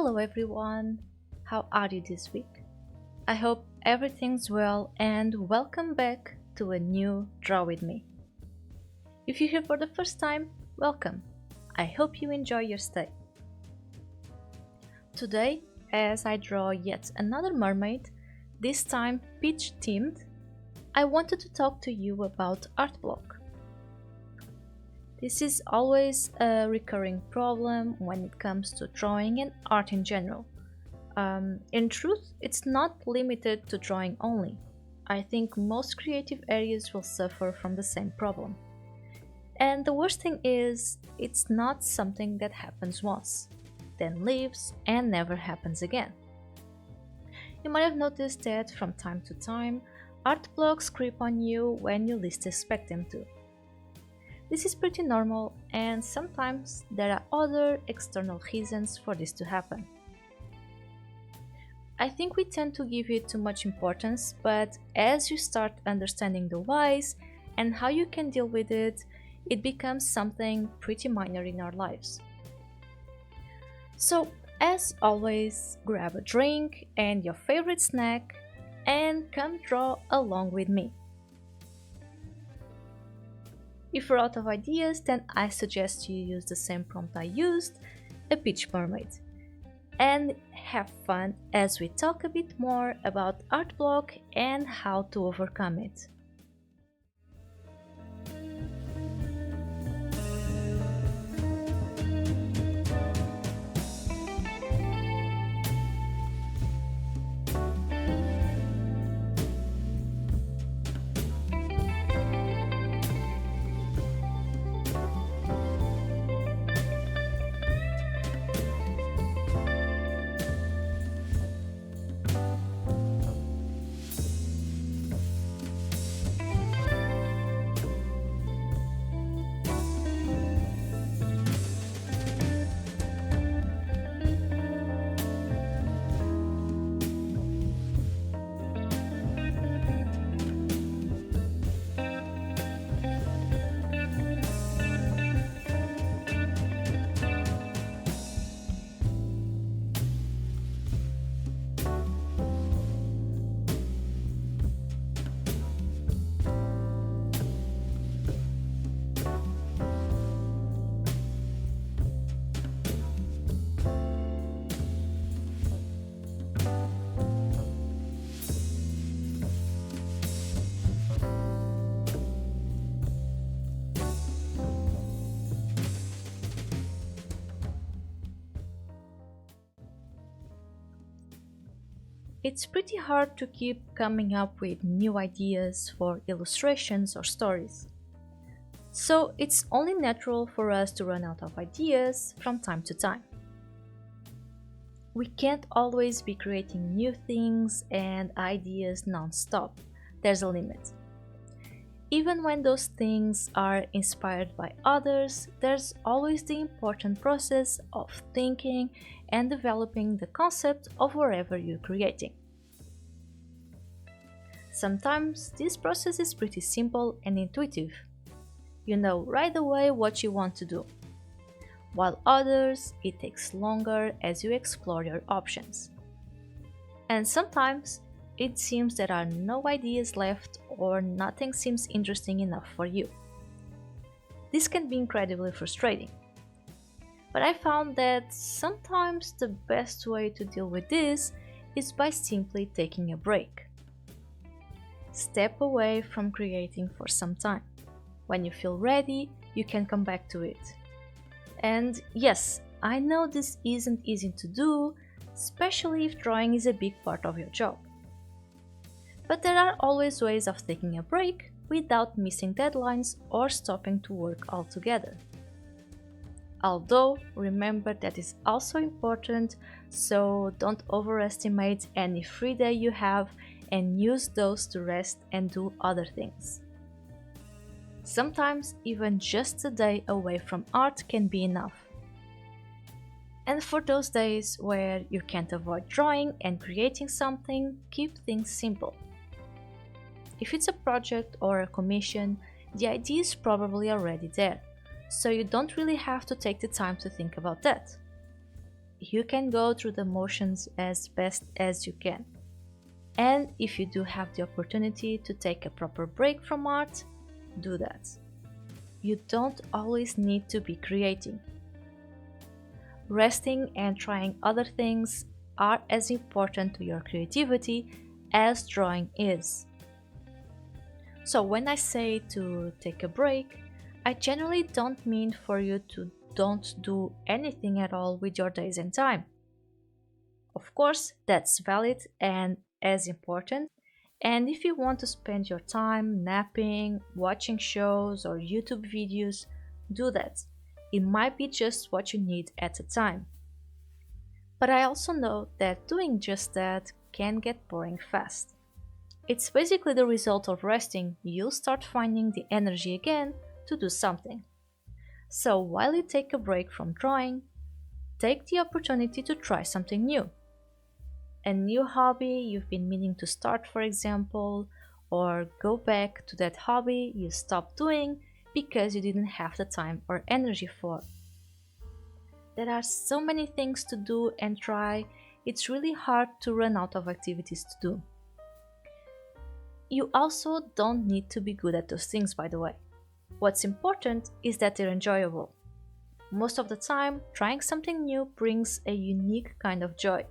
Hello everyone, how are you this week? I hope everything's well and welcome back to a new Draw With Me. If you're here for the first time, welcome. I hope you enjoy your stay. Today, as I draw yet another mermaid, this time peach themed, I wanted to talk to you about art block. This is always a recurring problem when it comes to drawing and art in general. In truth, it's not limited to drawing only. I think most creative areas will suffer from the same problem. And the worst thing is, it's not something that happens once, then leaves and never happens again. You might have noticed that from time to time, art blocks creep on you when you least expect them to. This is pretty normal, and sometimes there are other external reasons for this to happen. I think we tend to give it too much importance, but as you start understanding the whys and how you can deal with it, it becomes something pretty minor in our lives. So, as always, grab a drink and your favorite snack and come draw along with me. If you're out of ideas, then I suggest you use the same prompt I used, a peach mermaid. And have fun as we talk a bit more about art block and how to overcome it. It's pretty hard to keep coming up with new ideas for illustrations or stories. So it's only natural for us to run out of ideas from time to time. We can't always be creating new things and ideas non-stop. There's a limit. Even when those things are inspired by others, there's always the important process of thinking and developing the concept of whatever you're creating. Sometimes this process is pretty simple and intuitive. You know right away what you want to do, while others it takes longer as you explore your options. And sometimes it seems there are no ideas left or nothing seems interesting enough for you. This can be incredibly frustrating. But I found that sometimes the best way to deal with this is by simply taking a break. Step away from creating for some time. When you feel ready, you can come back to it. And yes, I know this isn't easy to do, especially if drawing is a big part of your job. But there are always ways of taking a break without missing deadlines or stopping to work altogether. Although, remember that is also important, so don't overestimate any free day you have and use those to rest and do other things. Sometimes even just a day away from art can be enough. And for those days where you can't avoid drawing and creating something, keep things simple. If it's a project or a commission, the idea is probably already there, so you don't really have to take the time to think about that. you can go through the motions as best as you can. And if you do have the opportunity to take a proper break from art, do that. You don't always need to be creating. Resting and trying other things are as important to your creativity as drawing is. So when I say to take a break, I generally don't mean for you to don't do anything at all with your days and time. Of course, that's valid and as important. And if you want to spend your time napping, watching shows or YouTube videos, do that. It might be just what you need at the time. But I also know that doing just that can get boring fast. It's basically the result of resting, you'll start finding the energy again to do something. So while you take a break from drawing, take the opportunity to try something new. A new hobby you've been meaning to start, for example, or go back to that hobby you stopped doing because you didn't have the time or energy for. There are so many things to do and try, it's really hard to run out of activities to do. You also don't need to be good at those things, by the way. What's important is that they're enjoyable. Most of the time, trying something new brings a unique kind of joy.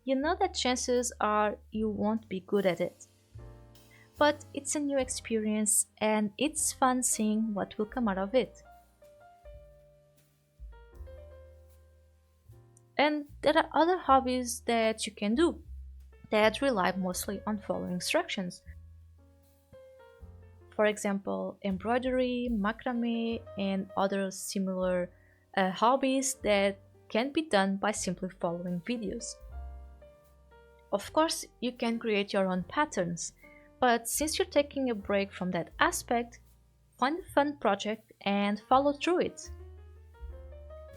You know that chances are you won't be good at it. But it's a new experience and it's fun seeing what will come out of it. And there are other hobbies that you can do that rely mostly on following instructions. For example, embroidery, macrame, and other similar hobbies that can be done by simply following videos. Of course, you can create your own patterns, but since you're taking a break from that aspect, find a fun project and follow through it.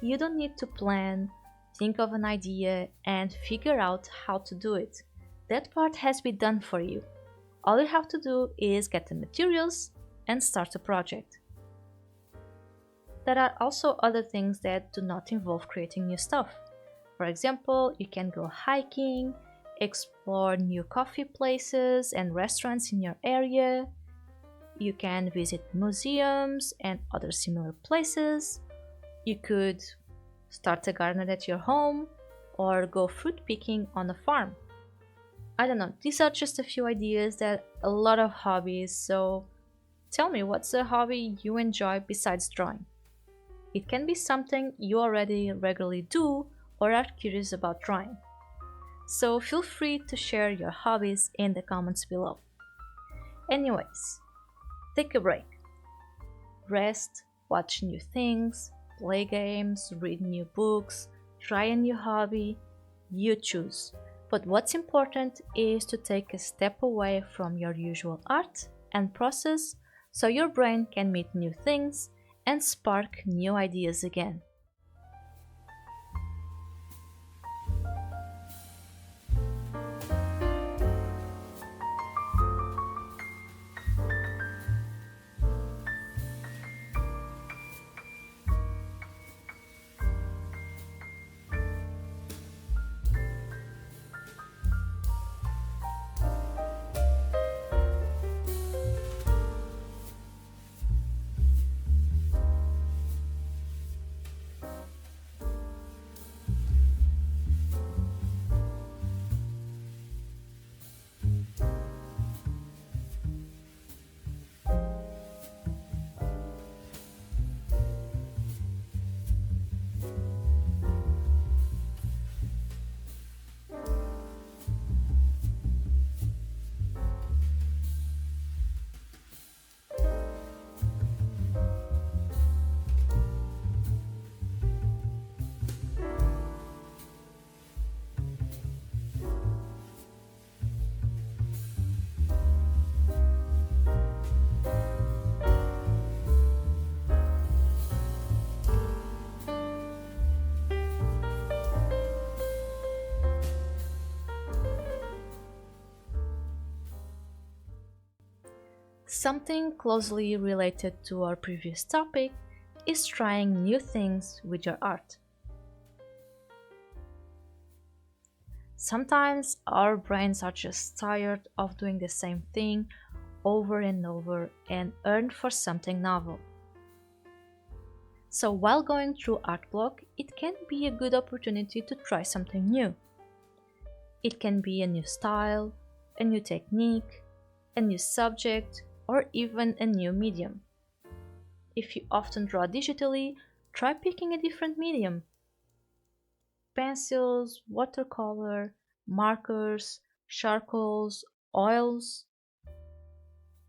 You don't need to plan, think of an idea, and figure out how to do it. That part has been done for you. All you have to do is get the materials and start a project. There are also other things that do not involve creating new stuff. For example, you can go hiking, explore new coffee places and restaurants in your area. You can visit museums and other similar places. You could start a garden at your home or go fruit picking on a farm. I don't know, these are just a few ideas that a lot of hobbies, so tell me, what's a hobby you enjoy besides drawing? It can be something you already regularly do or are curious about trying. So feel free to share your hobbies in the comments below. Anyways, take a break. Rest, watch new things, play games, read new books, try a new hobby, you choose. But what's important is to take a step away from your usual art and process so your brain can meet new things and spark new ideas again. Something closely related to our previous topic is trying new things with your art. Sometimes our brains are just tired of doing the same thing over and over and yearn for something novel. So while going through art block, it can be a good opportunity to try something new. It can be a new style, a new technique, a new subject, or even a new medium. If you often draw digitally, try picking a different medium. Pencils, watercolor, markers, charcoals, oils.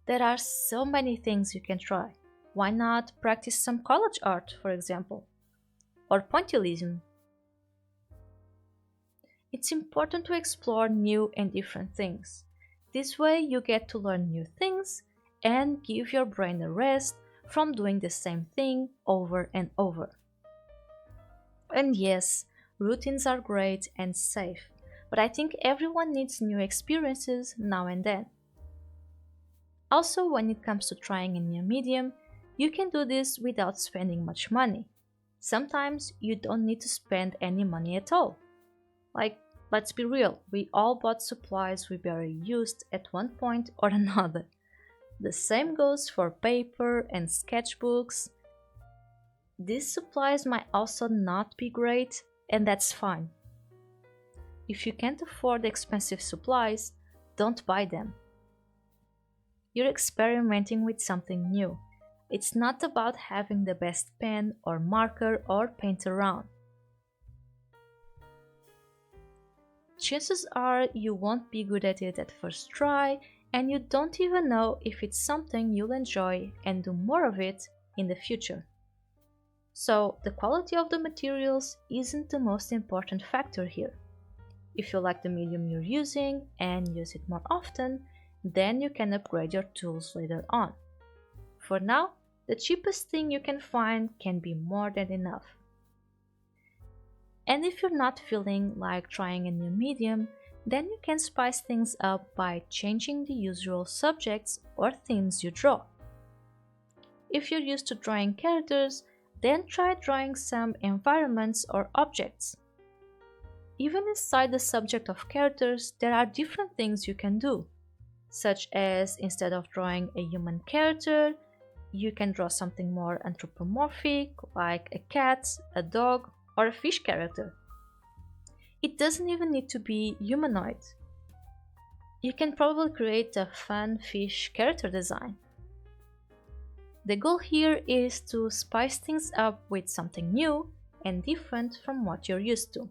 There are so many things you can try. Why not practice some college art, for example, or pointillism? It's important to explore new and different things. This way, you get to learn new things and give your brain a rest from doing the same thing over and over. And yes, routines are great and safe, but I think everyone needs new experiences now and then. Also, when it comes to trying a new medium, you can do this without spending much money. Sometimes you don't need to spend any money at all. Like, let's be real, we all bought supplies we barely used at one point or another. The same goes for paper and sketchbooks. These supplies might also not be great, and that's fine. If you can't afford expensive supplies, don't buy them. You're experimenting with something new. It's not about having the best pen or marker or paint around. Chances are you won't be good at it at first try, and you don't even know if it's something you'll enjoy and do more of it in the future. So, the quality of the materials isn't the most important factor here. If you like the medium you're using and use it more often, then you can upgrade your tools later on. For now, the cheapest thing you can find can be more than enough. And if you're not feeling like trying a new medium, then you can spice things up by changing the usual subjects or themes you draw. If you're used to drawing characters, then try drawing some environments or objects. Even inside the subject of characters, there are different things you can do, such as instead of drawing a human character, you can draw something more anthropomorphic, like a cat, a dog, or a fish character. It doesn't even need to be humanoid. You can probably create a fun fish character design. The goal here is to spice things up with something new and different from what you're used to.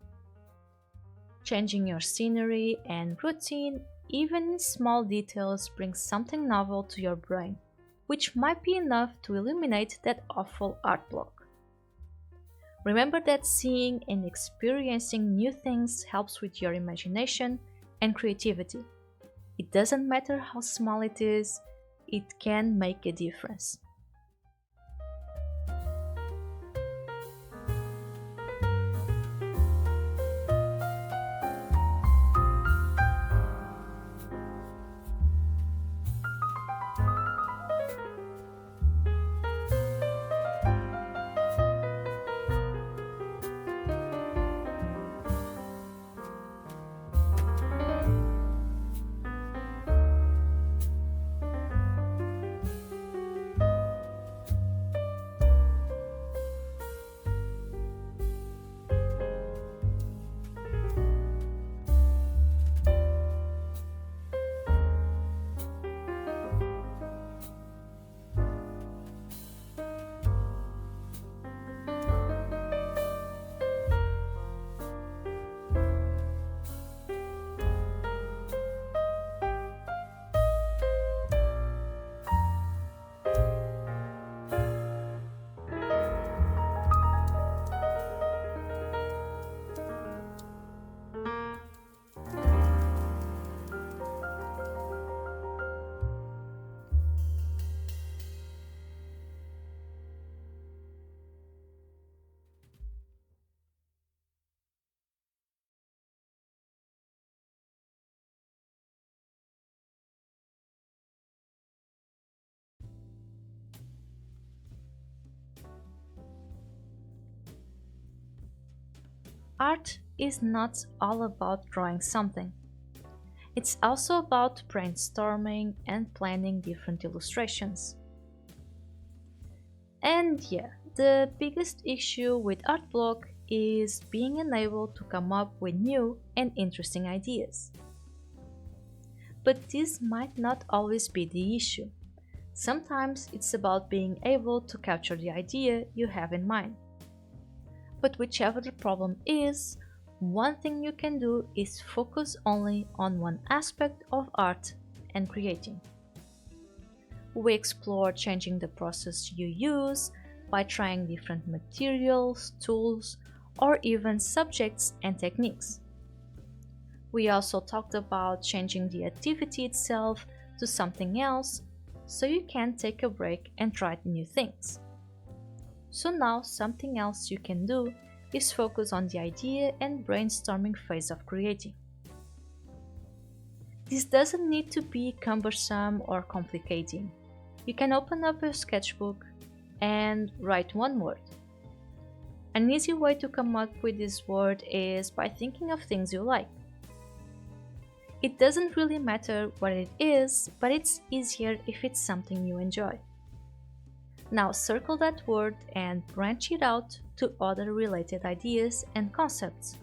Changing your scenery and routine, even in small details, brings something novel to your brain, which might be enough to eliminate that awful art block. Remember that seeing and experiencing new things helps with your imagination and creativity. It doesn't matter how small it is, it can make a difference. art is not all about drawing something. It's also about brainstorming and planning different illustrations. And yeah, the biggest issue with art block is being unable to come up with new and interesting ideas. But this might not always be the issue. Sometimes it's about being able to capture the idea you have in mind. But whichever the problem is, one thing you can do is focus only on one aspect of art and creating. We explore changing the process you use by trying different materials, tools, or even subjects and techniques. We also talked about changing the activity itself to something else so you can take a break and try new things. So now something else you can do is focus on the idea and brainstorming phase of creating. This doesn't need to be cumbersome or complicating. You can open up a sketchbook and write one word. An easy way to come up with this word is by thinking of things you like. It doesn't really matter what it is, but it's easier if it's something you enjoy. Now circle that word and branch it out to other related ideas and concepts.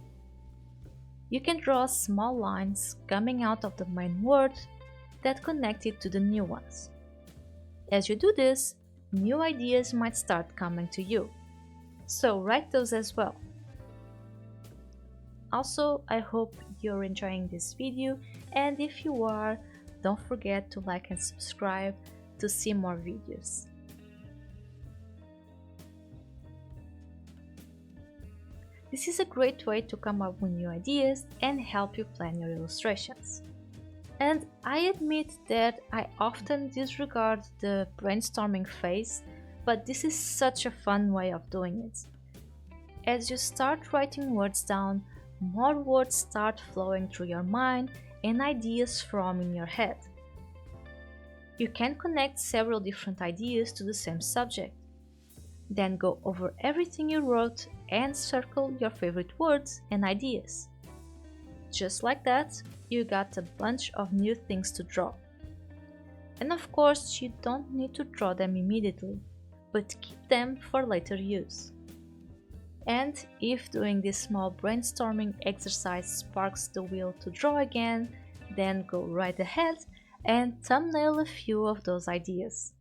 You can draw small lines coming out of the main word that connect it to the new ones. As you do this, new ideas might start coming to you. So write those as well. Also, I hope you're enjoying this video, and if you are, don't forget to like and subscribe to see more videos. This is a great way to come up with new ideas and help you plan your illustrations. And I admit that I often disregard the brainstorming phase, but this is such a fun way of doing it. As you start writing words down, more words start flowing through your mind and ideas form in your head. You can connect several different ideas to the same subject. Then go over everything you wrote and circle your favorite words and ideas. Just like that, you got a bunch of new things to draw. And of course, you don't need to draw them immediately, but keep them for later use. And if doing this small brainstorming exercise sparks the will to draw again, then go right ahead and thumbnail a few of those ideas.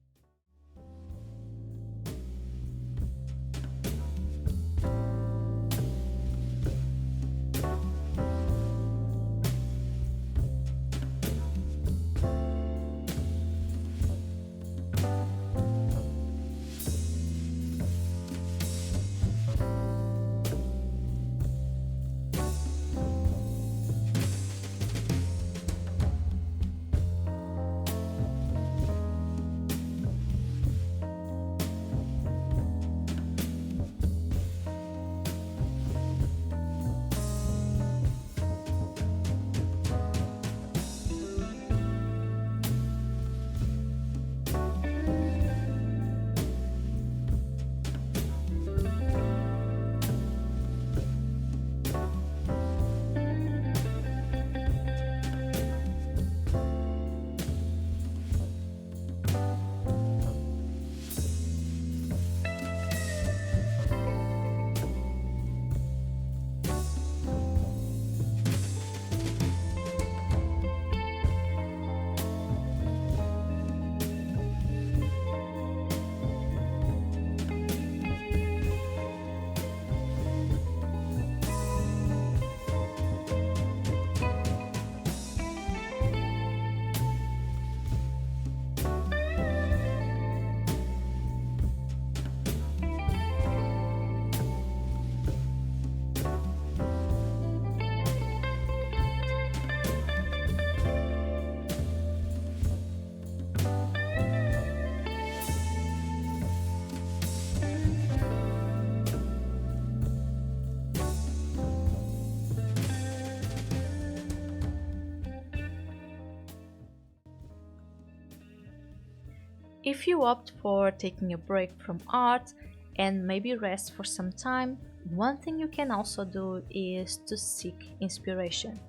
If you opt for taking a break from art and maybe rest for some time, One thing you can also do is to seek inspiration.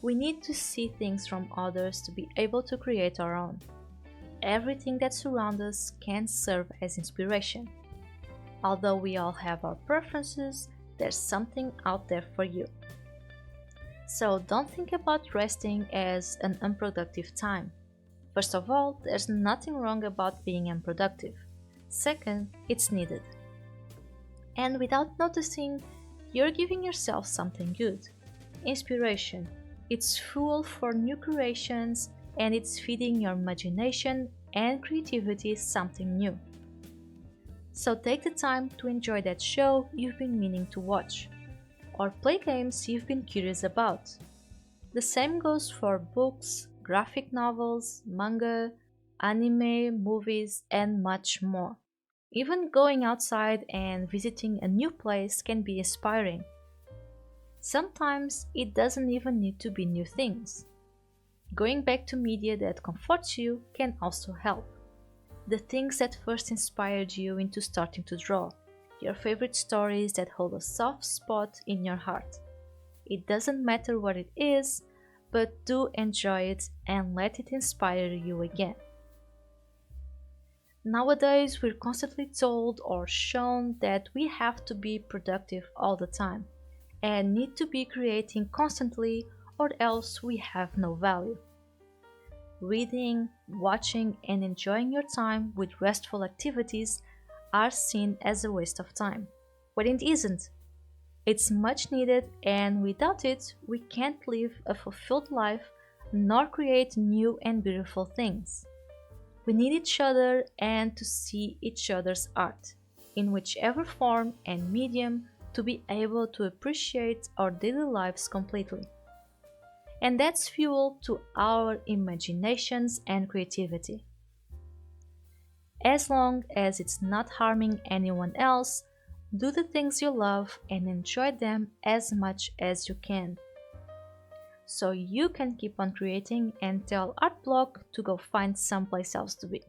We need to see things from others to be able to create our own. Everything that surrounds us can serve as inspiration. Although we all have our preferences, there's something out there for you. So don't think about resting as an unproductive time. First of all, there's nothing wrong about being unproductive. Second, it's needed. And without noticing, you're giving yourself something good. Inspiration. It's fuel for new creations and it's feeding your imagination and creativity something new. So take the time to enjoy that show you've been meaning to watch, or play games you've been curious about. The same goes for books, graphic novels, manga, anime, movies, and much more. Even going outside and visiting a new place can be inspiring. Sometimes it doesn't even need to be new things. Going back to media that comforts you can also help. The things that first inspired you into starting to draw, your favorite stories that hold a soft spot in your heart. It doesn't matter what it is, but do enjoy it and let it inspire you again. Nowadays, we're constantly told or shown that we have to be productive all the time and need to be creating constantly or else we have no value. Reading, watching, and enjoying your time with restful activities are seen as a waste of time, when it isn't. It's much needed, and without it, we can't live a fulfilled life nor create new and beautiful things. We need each other and to see each other's art, in whichever form and medium, to be able to appreciate our daily lives completely. And that's fuel to our imaginations and creativity. As long as it's not harming anyone else, do the things you love and enjoy them as much as you can. So you can keep on creating and tell Art Block to go find someplace else to be.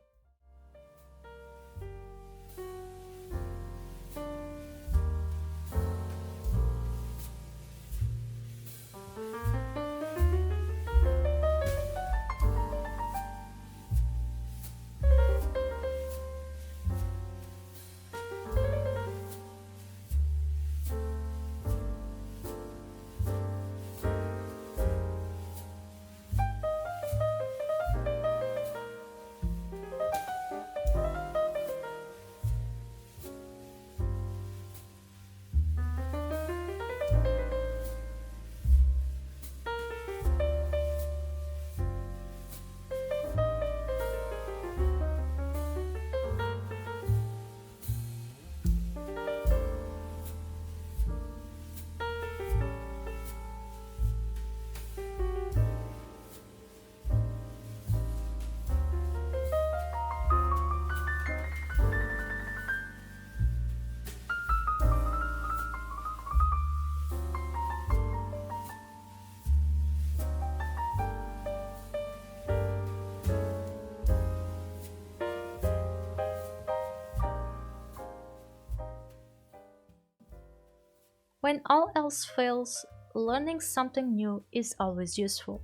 When all else fails, learning something new is always useful.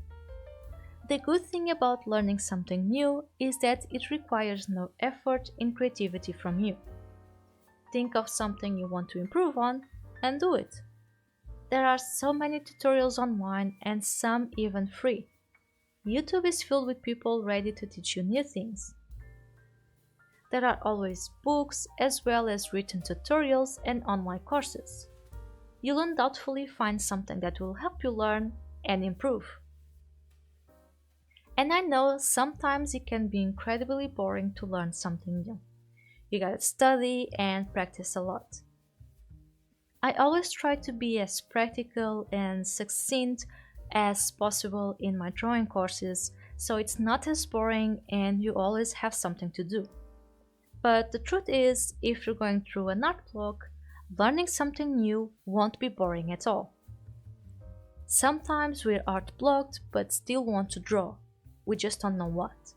The good thing about learning something new is that it requires no effort in creativity from you. Think of something you want to improve on and do it. There are so many tutorials online and some even free. YouTube is filled with people ready to teach you new things. There are always books as well as written tutorials and online courses. You'll undoubtedly find something that will help you learn and improve. And I know sometimes it can be incredibly boring to learn something new. You gotta study and practice a lot. I always try to be as practical and succinct as possible in my drawing courses so it's not as boring and you always have something to do. But the truth is, if you're going through an art block, learning something new won't be boring at all. Sometimes we're art blocked but still want to draw. We just don't know what.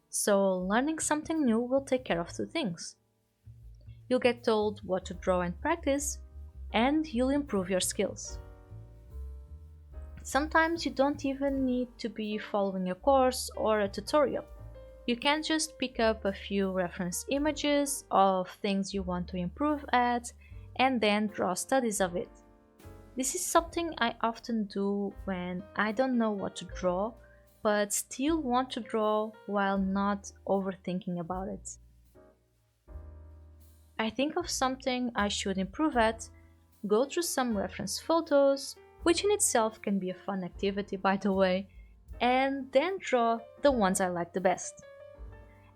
So learning something new will take care of two things. You'll get told what to draw and practice, and you'll improve your skills. Sometimes you don't even need to be following a course or a tutorial. You can just pick up a few reference images of things you want to improve at and then draw studies of it. This is something I often do when I don't know what to draw, but still want to draw while not overthinking about it. I think of something I should improve at, go through some reference photos, which in itself can be a fun activity by the way, and then draw the ones I like the best.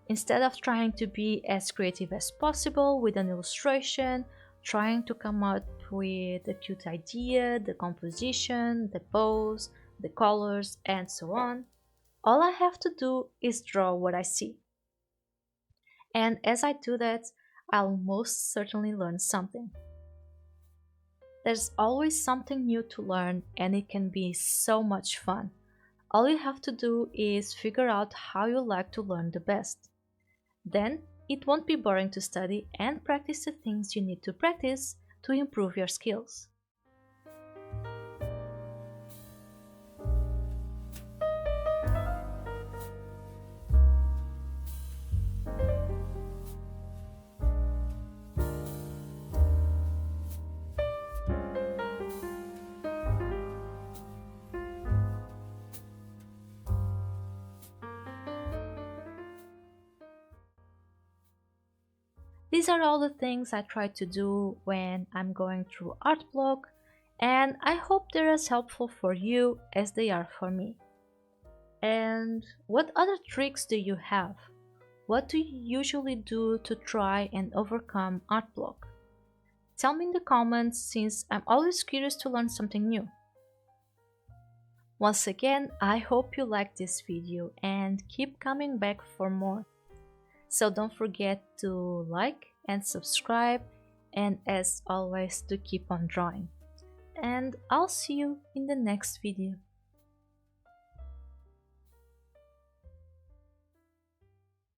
Instead of trying to be as creative as possible with an illustration, trying to come up with a cute idea, the composition, the pose, the colors, and so on, all I have to do is draw what I see. And as I do that, I'll most certainly learn something. There's always something new to learn, and it can be so much fun. All you have to do is figure out how you like to learn the best. Then it won't be boring to study and practice the things you need to practice to improve your skills. These are all the things I try to do when I'm going through art block, and I hope they're as helpful for you as they are for me. And what other tricks do you have? What do you usually do to try and overcome art block? Tell me in the comments since I'm always curious to learn something new. Once again, I hope you liked this video and keep coming back for more. So don't forget to like and subscribe, and as always to keep on drawing. And I'll see you in the next video.